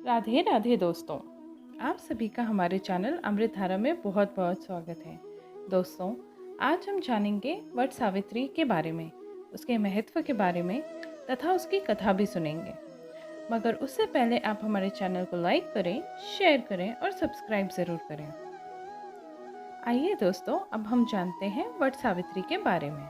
राधे राधे दोस्तों, आप सभी का हमारे चैनल अमृत धारा में बहुत बहुत स्वागत है। दोस्तों, आज हम जानेंगे वट सावित्री के बारे में, उसके महत्व के बारे में तथा उसकी कथा भी सुनेंगे। मगर उससे पहले आप हमारे चैनल को लाइक करें, शेयर करें और सब्सक्राइब ज़रूर करें। आइए दोस्तों, अब हम जानते हैं वट सावित्री के बारे में।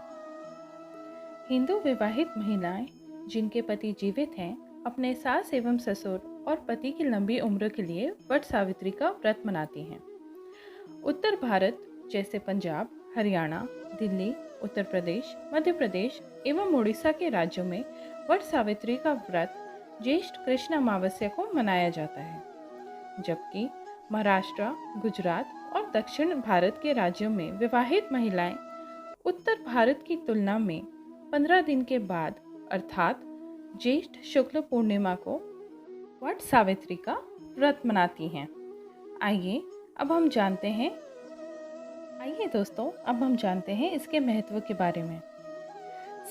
हिंदू विवाहित महिलाएं जिनके पति जीवित हैं अपने सास एवं ससुर और पति की लंबी उम्र के लिए वट सावित्री का व्रत मनाती हैं। उत्तर भारत जैसे पंजाब, हरियाणा, दिल्ली, उत्तर प्रदेश, मध्य प्रदेश एवं उड़ीसा के राज्यों में वट सावित्री का व्रत ज्येष्ठ कृष्ण अमावस्या को मनाया जाता है, जबकि महाराष्ट्र, गुजरात और दक्षिण भारत के राज्यों में विवाहित महिलाएं उत्तर भारत की तुलना में 15 दिन के बाद अर्थात ज्येष्ठ शुक्ल पूर्णिमा को वट सावित्री का व्रत मनाती हैं। आइए दोस्तों, अब हम जानते हैं इसके महत्व के बारे में।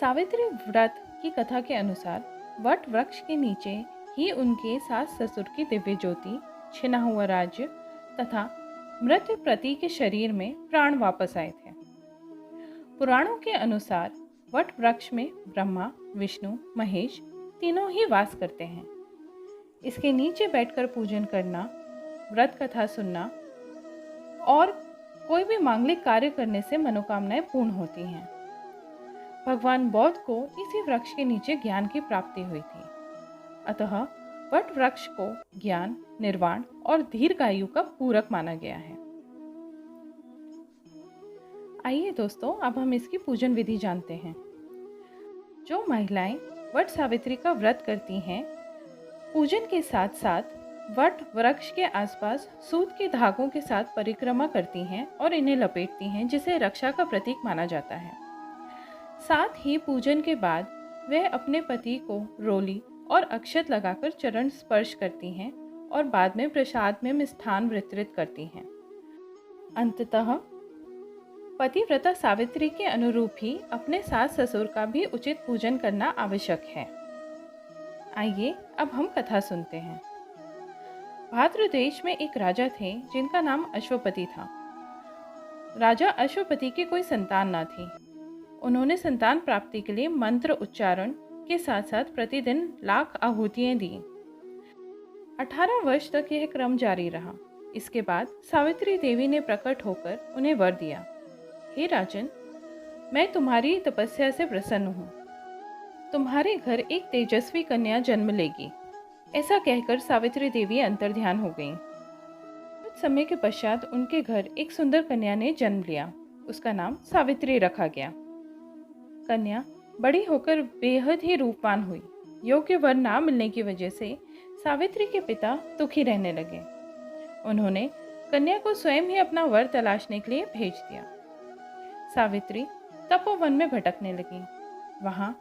सावित्री व्रत की कथा के अनुसार वट वृक्ष के नीचे ही उनके सास ससुर की दिव्य ज्योति, छिना हुआ राज्य तथा मृत पति के शरीर में प्राण वापस आए थे। पुराणों के अनुसार वट वृक्ष में ब्रह्मा, विष्णु, महेश तीनों ही वास करते हैं। इसके नीचे बैठकर पूजन करना, व्रत कथा सुनना और कोई भी मांगलिक कार्य करने से मनोकामनाएं पूर्ण होती हैं। भगवान बौद्ध को इसी वृक्ष के नीचे ज्ञान की प्राप्ति हुई थी। अतः वट वृक्ष को ज्ञान, निर्वाण और दीर्घायु का पूरक माना गया है। आइए दोस्तों, अब हम इसकी पूजन विधि जानते हैं। जो महिलाएं वट सावित्री का व्रत करती हैं, पूजन के साथ साथ वट वृक्ष के आसपास सूत के धागों के साथ परिक्रमा करती हैं और इन्हें लपेटती हैं, जिसे रक्षा का प्रतीक माना जाता है। साथ ही पूजन के बाद वह अपने पति को रोली और अक्षत लगाकर चरण स्पर्श करती हैं और बाद में प्रसाद में मिष्ठान वितरित करती हैं। अंततः पतिव्रता सावित्री के अनुरूप ही अपने सास ससुर का भी उचित पूजन करना आवश्यक है। आइए अब हम कथा सुनते हैं। भाद्र देश में एक राजा थे जिनका नाम अश्वपति था। राजा अश्वपति की कोई संतान न थी। उन्होंने संतान प्राप्ति के लिए मंत्र उच्चारण के साथ साथ प्रतिदिन लाख आहुतियां दी। 18 वर्ष तक यह क्रम जारी रहा। इसके बाद सावित्री देवी ने प्रकट होकर उन्हें वर दिया, हे राजन, मैं तुम्हारी तपस्या से प्रसन्न हूँ। तुम्हारे घर एक तेजस्वी कन्या जन्म लेगी। ऐसा कहकर सावित्री देवी अंतर्ध्यान हो गईं। कुछ समय के पश्चात उनके घर एक सुंदर कन्या ने जन्म लिया। उसका नाम सावित्री रखा गया। कन्या बड़ी होकर बेहद ही रूपवान हुई। योग्य वर ना मिलने की वजह से सावित्री के पिता दुखी रहने लगे। उन्होंने कन्या को स्वयं ही अपना वर तलाशने के लिए भेज दिया। सावित्री तपोवन में भटकने लगी। वहां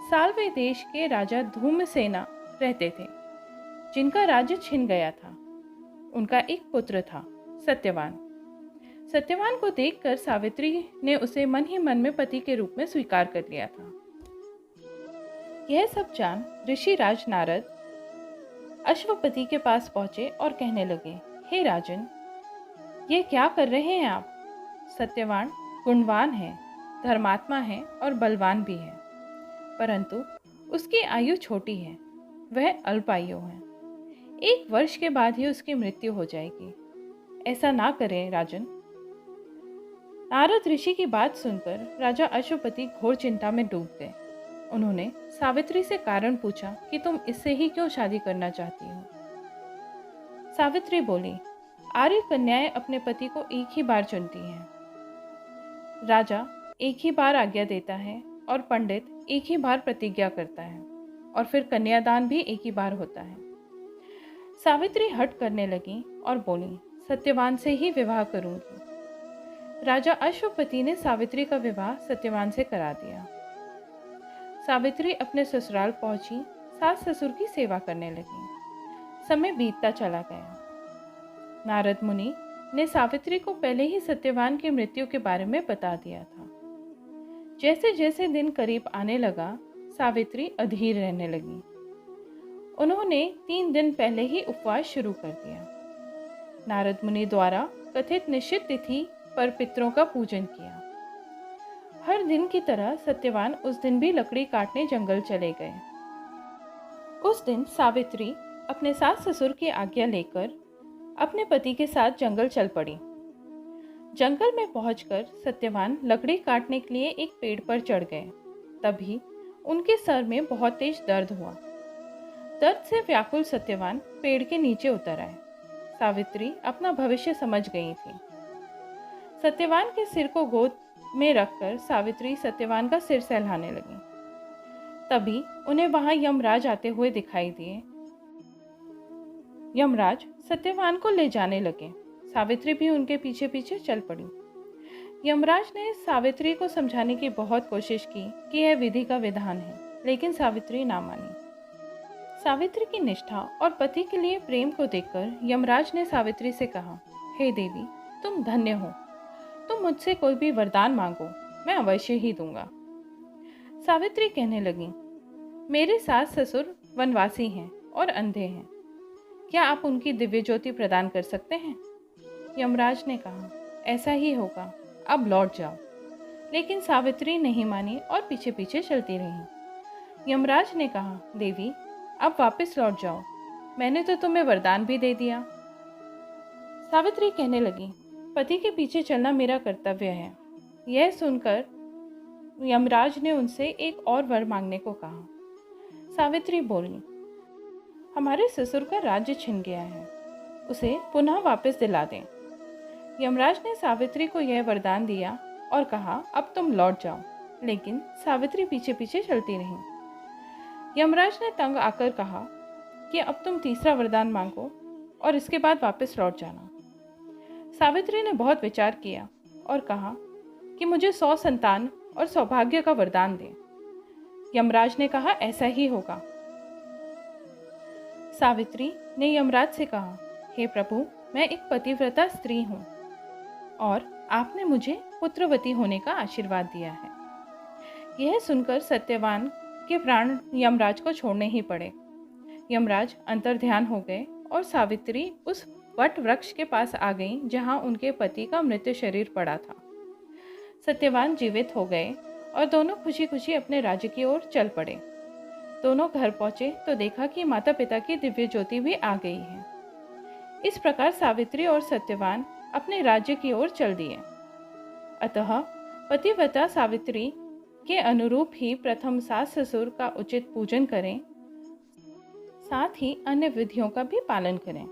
साल्वे देश के राजा धूमसेना रहते थे, जिनका राज्य छिन गया था। उनका एक पुत्र था, सत्यवान। सत्यवान को देखकर सावित्री ने उसे मन ही मन में पति के रूप में स्वीकार कर लिया था। यह सब जान ऋषि राज नारद अश्वपति के पास पहुंचे और कहने लगे, हे राजन, ये क्या कर रहे हैं आप? सत्यवान गुणवान है, धर्मात्मा है और बलवान भी है, परंतु उसकी आयु छोटी है, वह अल्पायु है। 1 वर्ष के बाद ही उसकी मृत्यु हो जाएगी। ऐसा ना करें राजन। नारद ऋषि की बात सुनकर राजा अश्वपति घोर चिंता में डूब गए। उन्होंने सावित्री से कारण पूछा कि तुम इससे ही क्यों शादी करना चाहती हो? सावित्री बोली, आर्य कन्याएं अपने पति को एक ही बार चुनती हैं। राजा एक ही बार आज्ञा देता है और पंडित एक ही बार प्रतिज्ञा करता है और फिर कन्यादान भी एक ही बार होता है। सावित्री हट करने लगी और बोली, सत्यवान से ही विवाह करूंगी। राजा अश्वपति ने सावित्री का विवाह सत्यवान से करा दिया। सावित्री अपने ससुराल पहुंची, सास ससुर की सेवा करने लगी। समय बीतता चला गया। नारद मुनि ने सावित्री को पहले ही सत्यवान की मृत्यु के बारे में बता दिया था। जैसे जैसे दिन करीब आने लगा, सावित्री अधीर रहने लगी। उन्होंने 3 दिन पहले ही उपवास शुरू कर दिया। नारद मुनि द्वारा कथित निश्चित तिथि पर पितरों का पूजन किया। हर दिन की तरह सत्यवान उस दिन भी लकड़ी काटने जंगल चले गए। उस दिन सावित्री अपने सास ससुर की आज्ञा लेकर अपने पति के साथ जंगल चल पड़ी। जंगल में पहुंचकर सत्यवान लकड़ी काटने के लिए एक पेड़ पर चढ़ गए। तभी उनके सर में बहुत तेज दर्द हुआ। दर्द से व्याकुल सत्यवान पेड़ के नीचे उतर आए। सावित्री अपना भविष्य समझ गई थी। सत्यवान के सिर को गोद में रखकर सावित्री सत्यवान का सिर सहलाने लगी। तभी उन्हें वहां यमराज आते हुए दिखाई दिए। यमराज सत्यवान को ले जाने लगे। सावित्री भी उनके पीछे पीछे चल पड़ी। यमराज ने सावित्री को समझाने की बहुत कोशिश की कि यह विधि का विधान है, लेकिन सावित्री ना मानी। सावित्री की निष्ठा और पति के लिए प्रेम को देखकर यमराज ने सावित्री से कहा, हे देवी, तुम धन्य हो। तुम मुझसे कोई भी वरदान मांगो, मैं अवश्य ही दूंगा। सावित्री कहने लगी, मेरे सास ससुर वनवासी हैं और अंधे हैं। क्या आप उनकी दिव्य ज्योति प्रदान कर सकते हैं? यमराज ने कहा, ऐसा ही होगा, अब लौट जाओ। लेकिन सावित्री नहीं मानी और पीछे पीछे चलती रही। यमराज ने कहा, देवी, अब वापस लौट जाओ, मैंने तो तुम्हें वरदान भी दे दिया। सावित्री कहने लगी, पति के पीछे चलना मेरा कर्तव्य है। यह सुनकर यमराज ने उनसे एक और वर मांगने को कहा। सावित्री बोली, हमारे ससुर का राज्य छिन गया है, उसे पुनः वापस दिला दें। यमराज ने सावित्री को यह वरदान दिया और कहा, अब तुम लौट जाओ। लेकिन सावित्री पीछे पीछे चलती रही। यमराज ने तंग आकर कहा कि अब तुम तीसरा वरदान मांगो और इसके बाद वापस लौट जाना। सावित्री ने बहुत विचार किया और कहा कि मुझे 100 संतान और सौभाग्य का वरदान दें। यमराज ने कहा, ऐसा ही होगा। सावित्री ने यमराज से कहा, हे प्रभु, मैं एक पतिव्रता स्त्री हूँ और आपने मुझे पुत्रवती होने का आशीर्वाद दिया है। यह सुनकर सत्यवान के प्राण यमराज को छोड़ने ही पड़े। यमराज अंतर्ध्यान हो गए और सावित्री उस वट वृक्ष के पास आ गई जहाँ उनके पति का मृत शरीर पड़ा था। सत्यवान जीवित हो गए और दोनों खुशी खुशी अपने राज्य की ओर चल पड़े। दोनों घर पहुंचे तो देखा कि माता पिता की दिव्य ज्योति भी आ गई है। इस प्रकार सावित्री और सत्यवान अपने राज्य की ओर चल दिए। अतः पतिव्रता सावित्री के अनुरूप ही प्रथम सास ससुर का उचित पूजन करें, साथ ही अन्य विधियों का भी पालन करें।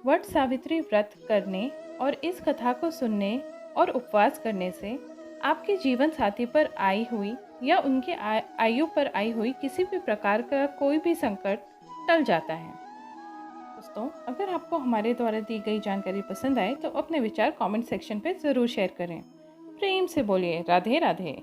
वट सावित्री व्रत करने और इस कथा को सुनने और उपवास करने से आपके जीवन साथी पर आई हुई या उनके आयु पर आई हुई किसी भी प्रकार का कोई भी संकट टल जाता है। दोस्तों, अगर आपको हमारे द्वारा दी गई जानकारी पसंद आए तो अपने विचार कमेंट सेक्शन पे ज़रूर शेयर करें। प्रेम से बोलिए राधे राधे।